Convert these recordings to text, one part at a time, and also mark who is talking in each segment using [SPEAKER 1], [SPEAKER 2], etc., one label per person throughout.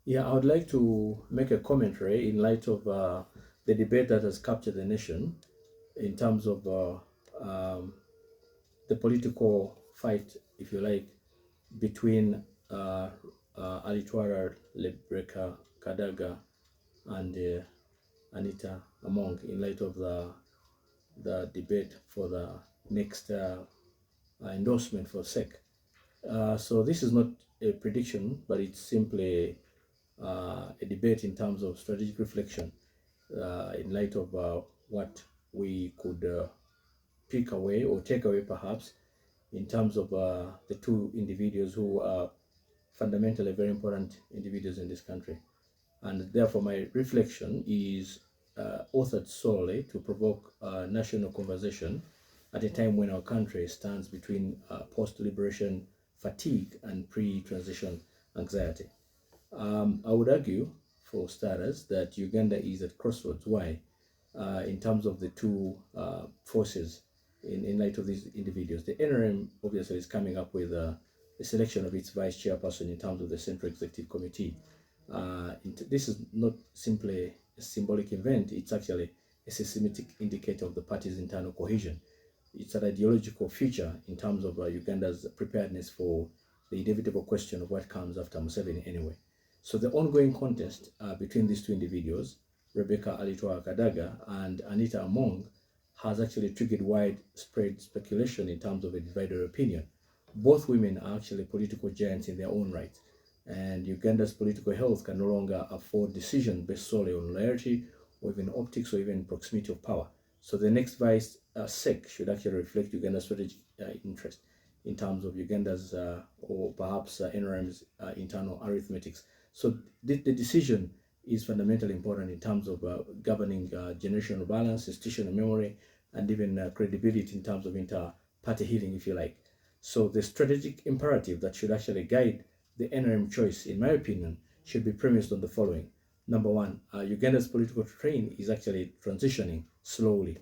[SPEAKER 1] Yeah, I would like to make a commentary in light of the debate that has captured the nation in terms of the political fight, if you like, between Alitwara Lebreka Kadaga and Anita Among in light of the debate for the next endorsement for SEC. So this is not a prediction, but it's simply a debate in terms of strategic reflection in light of what we could pick away or take away perhaps in terms of the two individuals who are fundamentally very important individuals in this country. And therefore my reflection is authored solely to provoke national conversation at a time when our country stands between post-liberation fatigue and pre-transition anxiety. I would argue, for starters, that Uganda is at crossroads. Why? In terms of the two forces in light of these individuals. The NRM obviously is coming up with the selection of its vice chairperson in terms of the Central Executive Committee. This is not simply a symbolic event, it's actually a systematic indicator of the party's internal cohesion. It's an ideological feature in terms of Uganda's preparedness for the inevitable question of what comes after Museveni anyway. So the ongoing contest between these two individuals, Rebecca Alitwa Kadaga and Anita Among, has actually triggered widespread speculation in terms of a divided opinion. Both women are actually political giants in their own right, and Uganda's political health can no longer afford decisions based solely on loyalty or even optics or even proximity of power. So the next vice SEC should actually reflect Uganda's strategic interest in terms of Uganda's or perhaps NRM's internal arithmetics. So the decision is fundamentally important in terms of governing generational balance, institutional memory, and even credibility in terms of inter-party healing, if you like. So the strategic imperative that should actually guide the NRM choice, in my opinion, should be premised on the following. Number one, Uganda's political terrain is actually transitioning slowly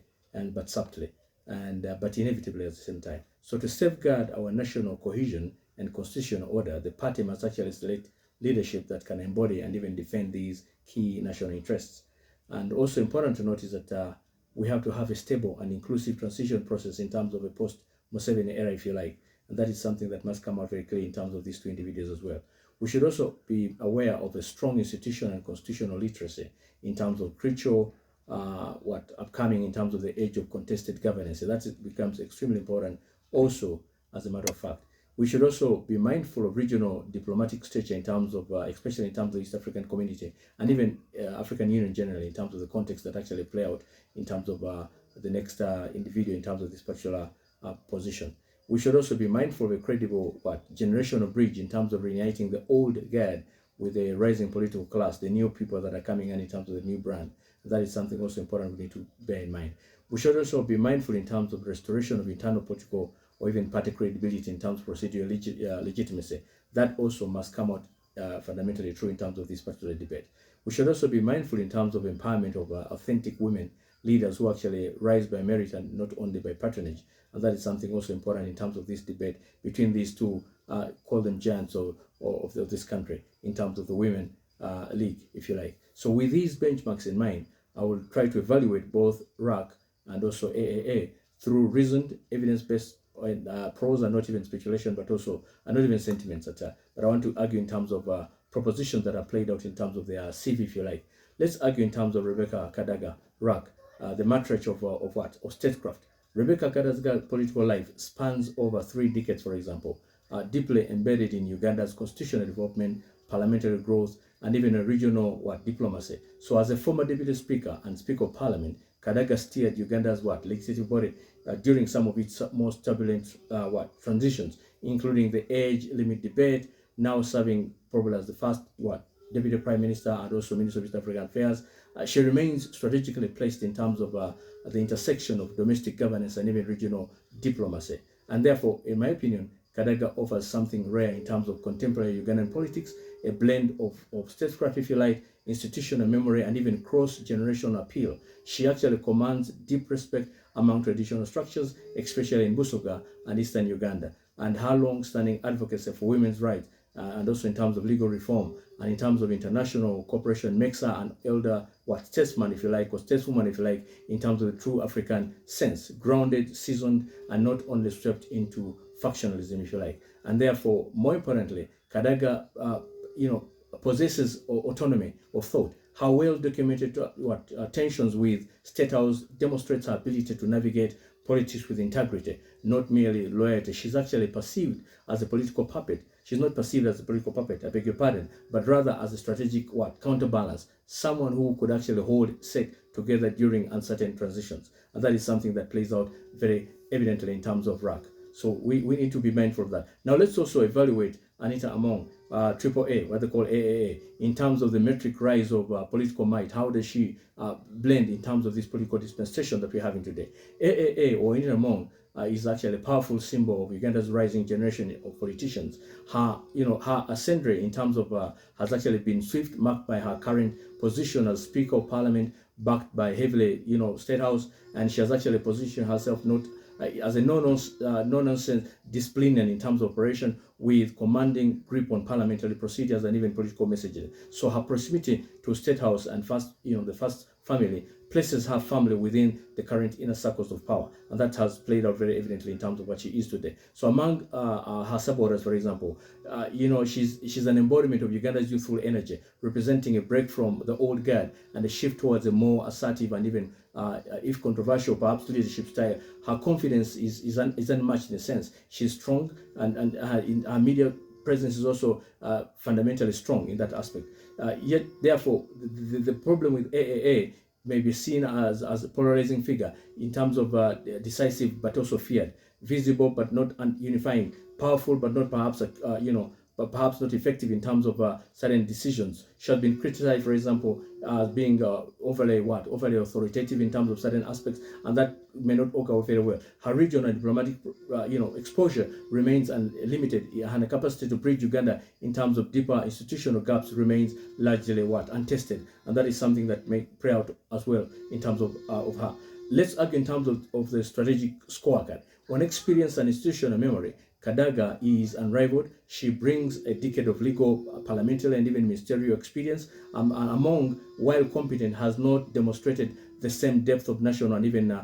[SPEAKER 1] but subtly, and but inevitably at the same time. So to safeguard our national cohesion and constitutional order, the party must actually select leadership that can embody and even defend these key national interests. And also important to note is that we have to have a stable and inclusive transition process in terms of a post-Museveni era, if you like. And that is something that must come out very clear in terms of these two individuals as well. We should also be aware of a strong institutional and constitutional literacy in terms of crucial what upcoming in terms of the age of contested governance. So that becomes extremely important also, as a matter of fact. We should also be mindful of regional diplomatic stature in terms of, especially in terms of the East African community and even African Union generally, in terms of the context that actually play out in terms of the next individual in terms of this particular position. We should also be mindful of a credible generational bridge in terms of reuniting the old guard with the rising political class, the new people that are coming in terms of the new brand. That is something also important we need to bear in mind. We should also be mindful in terms of restoration of internal political or even party credibility in terms of procedural legitimacy. That also must come out fundamentally true in terms of this particular debate. We should also be mindful in terms of empowerment of authentic women leaders who actually rise by merit and not only by patronage. And that is something also important in terms of this debate between these two, call them giants of this country, in terms of the women league, if you like. So with these benchmarks in mind, I will try to evaluate both RAC and also AAA through reasoned, evidence-based prose and not even speculation, but also not even sentiments. But I want to argue in terms of propositions that are played out in terms of their CV, if you like. Let's argue in terms of Rebecca Kadaga, RAC, the matriarch of what? Of statecraft. Rebecca Kadaga's political life spans over 3 decades, for example, deeply embedded in Uganda's constitutional development, parliamentary growth, and even a regional diplomacy. So as a former deputy speaker and speaker of parliament, Kadaga steered Uganda's legislative body during some of its most turbulent transitions, including the age limit debate, now serving probably as the first deputy prime minister and also minister of East African Affairs. She remains strategically placed in terms of the intersection of domestic governance and even regional diplomacy. And therefore, in my opinion, Kadaga offers something rare in terms of contemporary Ugandan politics, a blend of statecraft, if you like, institutional memory, and even cross-generational appeal. She actually commands deep respect among traditional structures, especially in Busoga and Eastern Uganda. And her long-standing advocacy for women's rights and also in terms of legal reform, and in terms of international cooperation, makes her an elder, statesman, if you like, or stateswoman, if you like, in terms of the true African sense, grounded, seasoned, and not only swept into factionalism, if you like. And therefore, more importantly, Kadaga, possesses autonomy of thought. Her well-documented tensions with State House demonstrates her ability to navigate politics with integrity, not merely loyalty. She's actually perceived as a political puppet. She's not perceived as a political puppet, I beg your pardon, but rather as a strategic counterbalance, someone who could actually hold set together during uncertain transitions. And that is something that plays out very evidently in terms of RAC. So we need to be mindful of that. Now let's also evaluate Anita Among, AAA, what they call AAA, in terms of the metric rise of political might. How does she blend in terms of this political dispensation that we're having today? AAA, or Anita Among, is actually a powerful symbol of Uganda's rising generation of politicians. Her ascendant in terms of has actually been swift, marked by her current position as Speaker of Parliament, backed by heavily, State House, and she has actually positioned herself not as a no-nonsense disciplinarian in terms of operation, with commanding grip on parliamentary procedures and even political messaging. So her proximity to State House and the first family places her family within the current inner circles of power, and that has played out very evidently in terms of what she is today. So among her supporters, for example, she's an embodiment of Uganda's youthful energy, representing a break from the old guard and a shift towards a more assertive and even, if controversial, perhaps leadership style. Her confidence is unmatched in a sense. She's strong, and her media presence is also fundamentally strong in that aspect. Yet, therefore, the problem with AAA may be seen as a polarizing figure in terms of decisive but also feared, visible but not unifying, powerful but not perhaps but perhaps not effective in terms of certain decisions. She has been criticized, for example, as being overly authoritative in terms of certain aspects, and that may not work out very well. Her regional and diplomatic, exposure remains unlimited, and her capacity to bridge Uganda in terms of deeper institutional gaps remains largely untested, and that is something that may play out as well in terms of her. Let's argue in terms of the strategic scorecard. On experience and institutional memory, Kadaga is unrivaled. She brings a decade of legal, parliamentary, and even ministerial experience. Among, while competent, has not demonstrated the same depth of national and even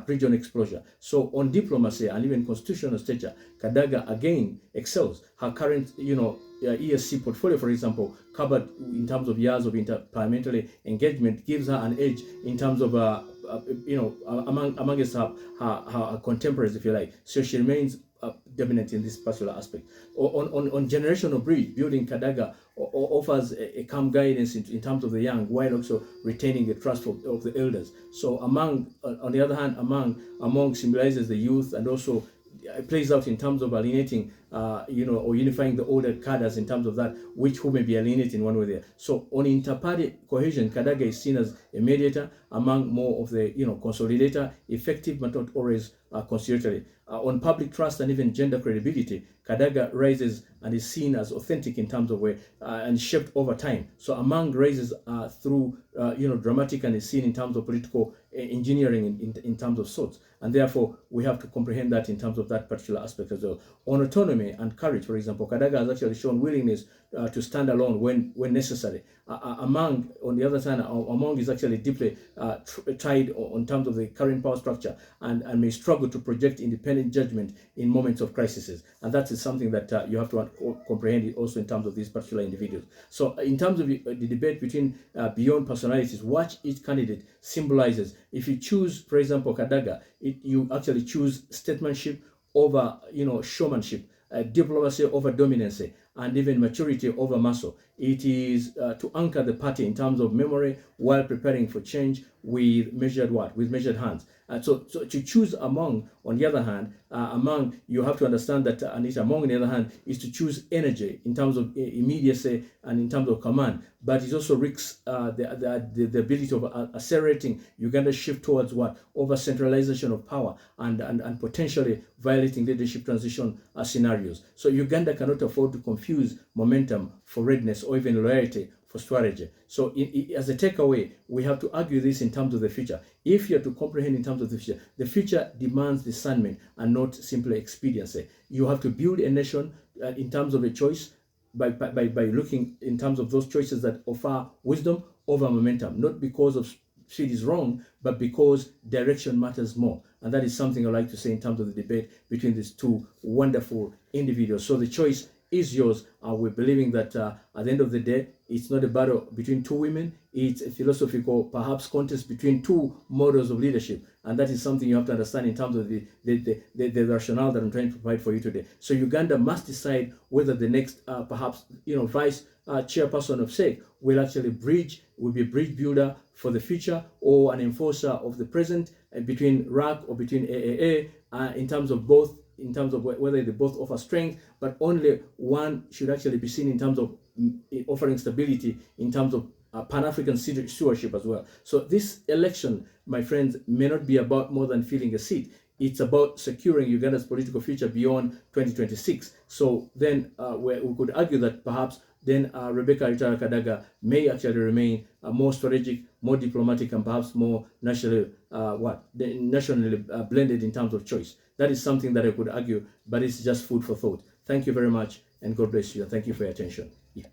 [SPEAKER 1] regional exposure. So on diplomacy and even constitutional stature, Kadaga again excels. Her current, ESC portfolio, for example, covered in terms of years of interparliamentary engagement, gives her an edge in terms of amongst her contemporaries, if you like. So she remains dominant in this particular aspect. On generational bridge building, Kadaga offers a calm guidance in terms of the young, while also retaining the trust of the elders. So on the other hand, among symbolizes the youth, and also it plays out in terms of alienating, or unifying the older cadres in terms of that, who may be alienated in one way or the other. So on inter-party cohesion, Kadaga is seen as a mediator among more of the, consolidator, effective but not always conciliatory. On public trust and even gender credibility, Kadaga rises and is seen as authentic in terms of way and shaped over time. So among rises through dramatic, and is seen in terms of political engineering in terms of sorts, and therefore we have to comprehend that in terms of that particular aspect as well. On autonomy and courage, for example, Kadaga has actually shown willingness to stand alone when necessary. On the other side, Among is actually deeply tied on terms of the current power structure, and may struggle to project independent judgment in moments of crises. And that is something that you have to comprehend also in terms of these particular individuals. So in terms of the debate between beyond personalities, what each candidate symbolizes. If you choose, for example, Kadaga, you actually choose statesmanship over, showmanship, diplomacy over dominancy, and even maturity over muscle. It is to anchor the party in terms of memory while preparing for change with measured hands. So to choose Among, on the other hand, you have to understand that Anita Among, on the other hand, is to choose energy in terms of immediacy and in terms of command, but it also risks the ability of accelerating Uganda's shift towards over centralization of power and potentially violating leadership transition scenarios. So Uganda cannot afford to confuse momentum for readiness or even loyalty for strategy. So as a takeaway, we have to argue this in terms of the future. If you are to comprehend in terms of the future demands discernment and not simply expediency. You have to build a nation in terms of a choice, by looking in terms of those choices that offer wisdom over momentum, not because of speed is wrong, but because direction matters more. And that is something I like to say in terms of the debate between these two wonderful individuals. So the choice is yours. We're believing that at the end of the day, it's not a battle between two women. It's a philosophical, perhaps, contest between two models of leadership. And that is something you have to understand in terms of the rationale that I'm trying to provide for you today. So Uganda must decide whether the next, perhaps, vice chairperson of SEC will actually will be a bridge builder for the future, or an enforcer of the present between RAC or between AAA, in terms of whether they both offer strength, but only one should actually be seen in terms of offering stability in terms of Pan-African stewardship as well. So this election, my friends, may not be about more than filling a seat. It's about securing Uganda's political future beyond 2026. So then we could argue that perhaps then Rebecca Ritara Kadaga may actually remain more strategic, more diplomatic, and perhaps more nationally blended in terms of choice. That is something that I could argue, but it's just food for thought. Thank you very much, and God bless you. And thank you for your attention. Yeah.